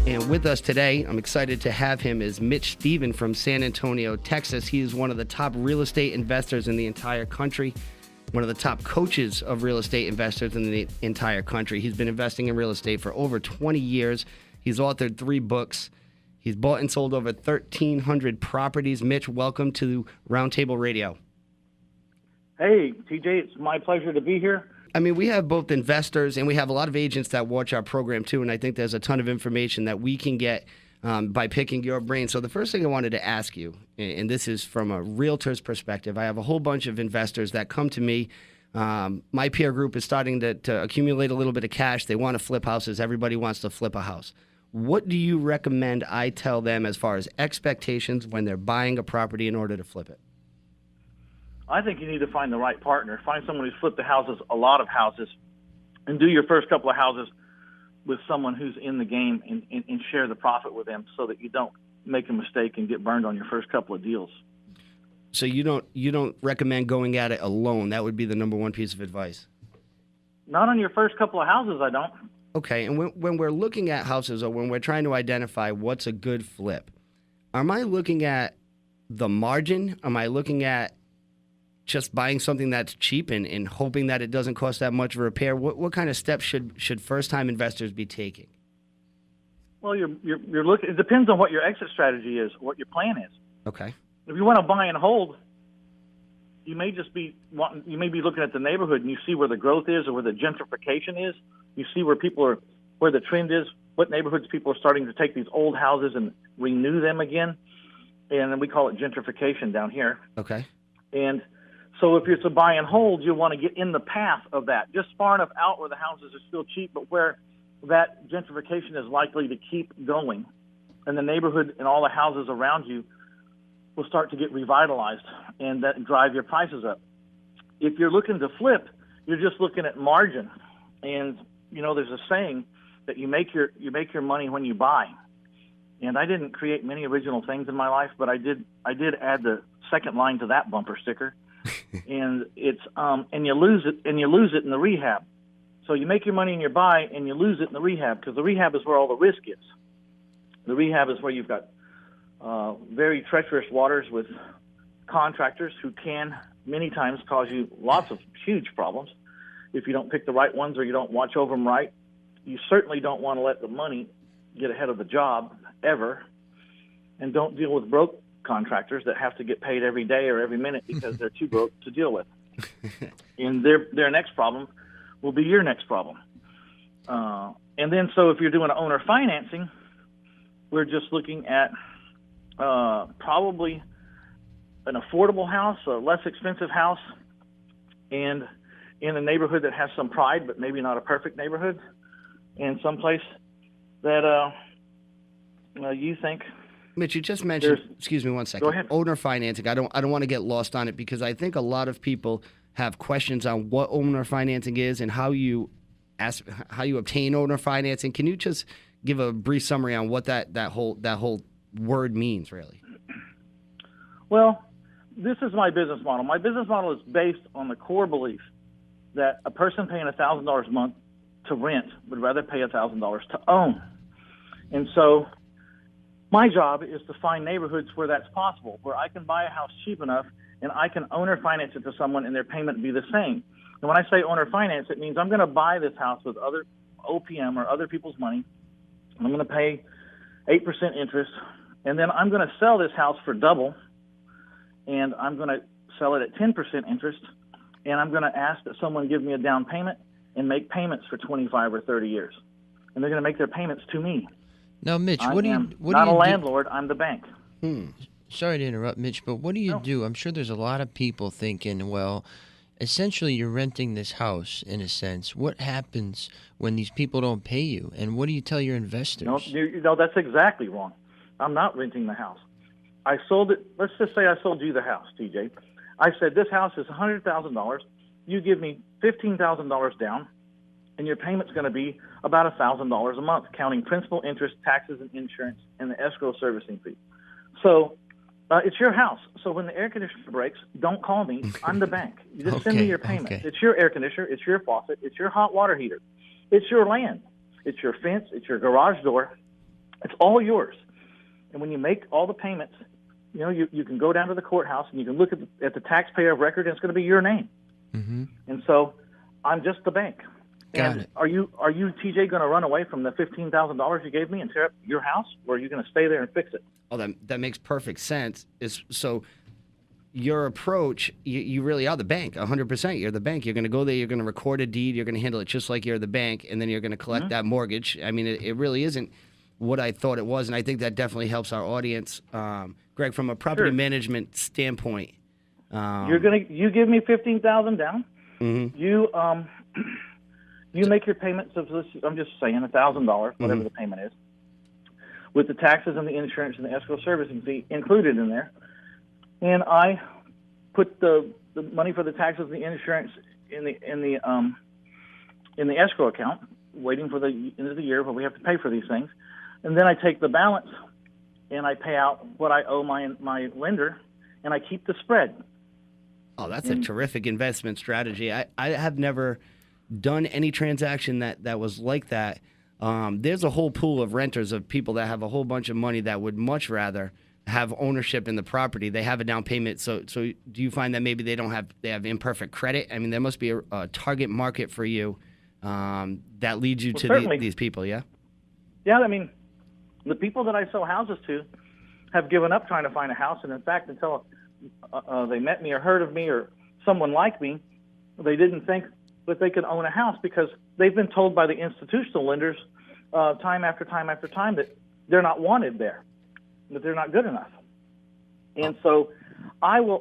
And with us today, I'm excited to have him, is Mitch Stephen from San Antonio, Texas. He is one of the top real estate investors in the entire country, one of the top coaches of real estate investors in the entire country. He's been investing in real estate for over 20 years. He's authored 3 books. He's bought and sold over 1,300 properties. Mitch, welcome to Roundtable Radio. Hey, TJ, it's my pleasure to be here. I mean, we have both investors and we have a lot of agents that watch our program too, and I think there's a ton of information that we can get by picking your brain. So the first thing I wanted to ask you, and this is from a realtor's perspective, I have a whole bunch of investors that come to me. My peer group is starting to accumulate a little bit of cash. They want to flip houses. Everybody wants to flip a house. What do you recommend I tell them as far as expectations when they're buying a property in order to flip it? I think you need to find the right partner. Find someone who's flipped a lot of houses, and do your first couple of houses with someone who's in the game and share the profit with them so that you don't make a mistake and get burned on your first couple of deals. So you don't recommend going at it alone. That would be the number one piece of advice. Not on your first couple of houses, I don't. Okay, and when we're looking at houses or when we're trying to identify what's a good flip, am I looking at the margin? Am I looking at just buying something that's cheap and hoping that it doesn't cost that much of a repair? What kind of steps should first-time investors be taking? Well, you're looking. It depends on what your exit strategy is, what your plan is. Okay. If you want to buy and hold, you may be looking at the neighborhood and you see where the growth is or where the gentrification is. You see where where the trend is, what neighborhoods people are starting to take these old houses and renew them again, and then we call it gentrification down here. Okay. And so if it's a buy and hold, you want to get in the path of that, just far enough out where the houses are still cheap, but where that gentrification is likely to keep going. And the neighborhood and all the houses around you will start to get revitalized and that drive your prices up. If you're looking to flip, you're just looking at margin. And, you know, there's a saying that you make your money when you buy. And I didn't create many original things in my life, but I did add the second line to that bumper sticker. And it's and you lose it in the rehab. So you make your money in your buy and you lose it in the rehab, because the rehab is where all the risk is. The rehab is where you've got very treacherous waters with contractors who can many times cause you lots of huge problems if you don't pick the right ones or you don't watch over them right. You certainly don't want to let the money get ahead of the job ever, and don't deal with broke contractors that have to get paid every day or every minute because they're too broke to deal with. And their next problem will be your next problem. And then so if you're doing owner financing, we're just looking at probably an affordable house, a less expensive house, and in a neighborhood that has some pride, but maybe not a perfect neighborhood, and someplace that you think. Mitch, you just mentioned, excuse me one second, go ahead. Owner financing. I don't want to get lost on it because I think a lot of people have questions on what owner financing is and how you obtain owner financing. Can you just give a brief summary on what that whole word means, really? Well, this is my business model. My business model is based on the core belief that a person paying $1,000 a month to rent would rather pay $1,000 to own. And so my job is to find neighborhoods where that's possible, where I can buy a house cheap enough and I can owner finance it to someone and their payment be the same. And when I say owner finance, it means I'm going to buy this house with other OPM or other people's money. I'm going to pay 8% interest, and then I'm going to sell this house for double, and I'm going to sell it at 10% interest, and I'm going to ask that someone give me a down payment and make payments for 25 or 30 years. And they're going to make their payments to me. Now, Mitch, I'm not a landlord, I'm the bank. Sorry to interrupt, Mitch, but what do you do? I'm sure there's a lot of people thinking, well, essentially you're renting this house in a sense. What happens when these people don't pay you? And what do you tell your investors? No, that's exactly wrong. I'm not renting the house. I sold it. Let's just say I sold you the house, TJ. I said, this house is $100,000. You give me $15,000 down, and your payment's going to be about $1,000 a month, counting principal, interest, taxes, and insurance, and the escrow servicing fee. So it's your house. So when the air conditioner breaks, don't call me. I'm the bank. You just send me your payment. Okay. It's your air conditioner. It's your faucet. It's your hot water heater. It's your land. It's your fence. It's your garage door. It's all yours. And when you make all the payments, you know, you can go down to the courthouse and you can look at the taxpayer of record, and it's going to be your name. Mm-hmm. And so I'm just the bank. Got it. Are you, TJ, going to run away from the $15,000 you gave me and tear up your house, or are you going to stay there and fix it? Oh, that makes perfect sense. So your approach, you really are the bank, 100%. You're the bank. You're going to go there, you're going to record a deed, you're going to handle it just like you're the bank, and then you're going to collect that mortgage. I mean, it really isn't what I thought it was, and I think that definitely helps our audience. Greg, from a property management standpoint. You give me $15,000 down. Mm-hmm. You make your payments of this, I'm just saying, $1,000, whatever the payment is, with the taxes and the insurance and the escrow servicing fee included in there. And I put the money for the taxes and the insurance in the escrow account, waiting for the end of the year when we have to pay for these things. And then I take the balance and I pay out what I owe my lender, and I keep the spread. Oh, that's a terrific investment strategy. I have never done any transaction that was like that. There's a whole pool of renters, of people that have a whole bunch of money that would much rather have ownership in the property. They have a down payment. So do you find that maybe they have imperfect credit? I mean, there must be a target market for you that leads you to these people, yeah? Yeah, I mean, the people that I sell houses to have given up trying to find a house, and in fact, until they met me or heard of me or someone like me, they didn't think that they could own a house because they've been told by the institutional lenders time after time after time that they're not wanted there, that they're not good enough. And so I will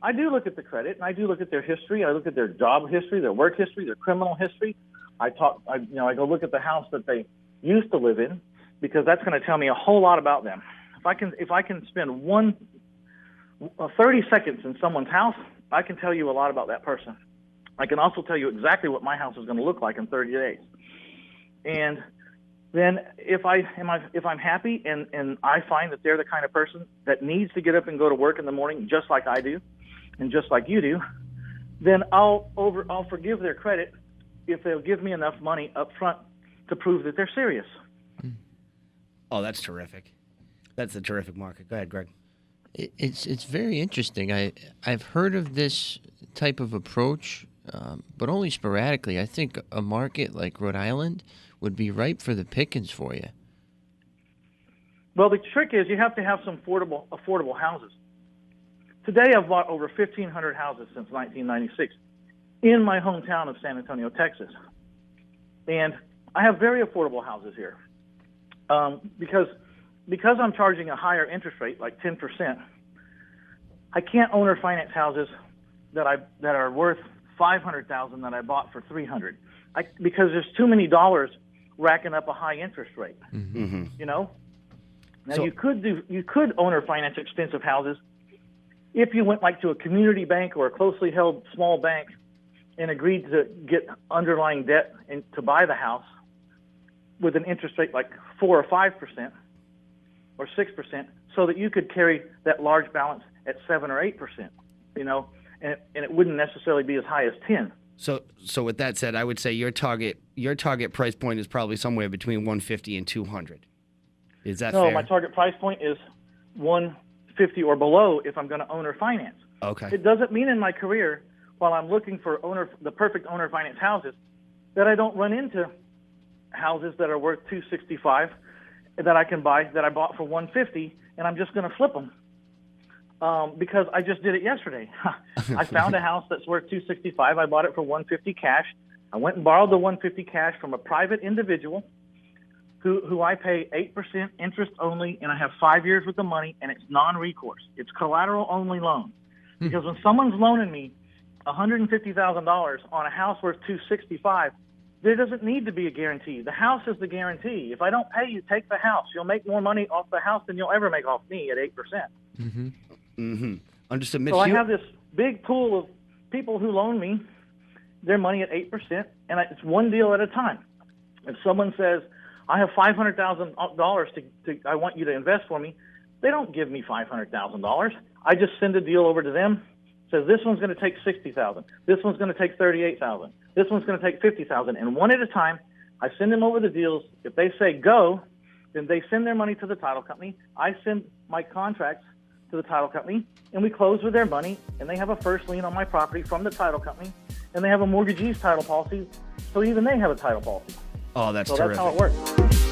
I do look at the credit, and I do look at their history. I look at their job history, their work history, their criminal history. I go look at the house that they used to live in, because that's going to tell me a whole lot about them. If I can spend 30 seconds in someone's house, I can tell you a lot about that person. I can also tell you exactly what my house is going to look like in 30 days. And then if I'm happy and I find that they're the kind of person that needs to get up and go to work in the morning just like I do and just like you do, then I'll forgive their credit if they'll give me enough money up front to prove that they're serious. Oh, that's terrific. That's a terrific market. Go ahead, Greg. It's very interesting. I've heard of this type of approach, but only sporadically. I think a market like Rhode Island would be ripe for the pickings for you. Well, the trick is you have to have some affordable houses. Today, I've bought over 1,500 houses since 1996 in my hometown of San Antonio, Texas. And I have very affordable houses here. Because I'm charging a higher interest rate, like 10%, I can't owner finance houses that are worth $500,000 that I bought for $300, because there's too many dollars racking up a high interest rate. Mm-hmm. You know. Now So- you could owner finance expensive houses if you went like to a community bank or a closely held small bank and agreed to get underlying debt and to buy the house with an interest rate like 4 or 5% or 6%, so that you could carry that large balance at 7 or 8%, you know, and it wouldn't necessarily be as high as 10. So with that said, I would say your target price point is probably somewhere between 150 and 200. Is that fair? No, my target price point is 150 or below if I'm going to owner finance. Okay. It doesn't mean in my career, while I'm looking for the perfect owner finance houses, that I don't run into houses that are worth $265 that I can buy, that I bought for $150, and I'm just going to flip them because I just did it yesterday. I found a house that's worth $265. I bought it for $150 cash. I went and borrowed the $150 cash from a private individual who I pay 8% interest only, and I have 5 years with the money, and it's non-recourse. It's collateral-only loan. Because when someone's loaning me $150,000 on a house worth $265, there doesn't need to be a guarantee. The house is the guarantee. If I don't pay you, take the house. You'll make more money off the house than you'll ever make off me at 8%. Mm-hmm. Mm-hmm. Understood, Mitch. So I have this big pool of people who loan me their money at 8%, and it's one deal at a time. If someone says, I have $500,000 to I want you to invest for me, they don't give me $500,000. I just send a deal over to them. Says this one's going to take $60,000. This one's going to take $38,000. This one's going to take $50,000. And one at a time, I send them over the deals. If they say go, Then they send their money to the title company. I send my contracts to the title company, and we close with their money, and they have a first lien on my property from the title company, and they have a mortgagee's title policy, so even they have a title policy. Oh, that's so terrific. that's how it works.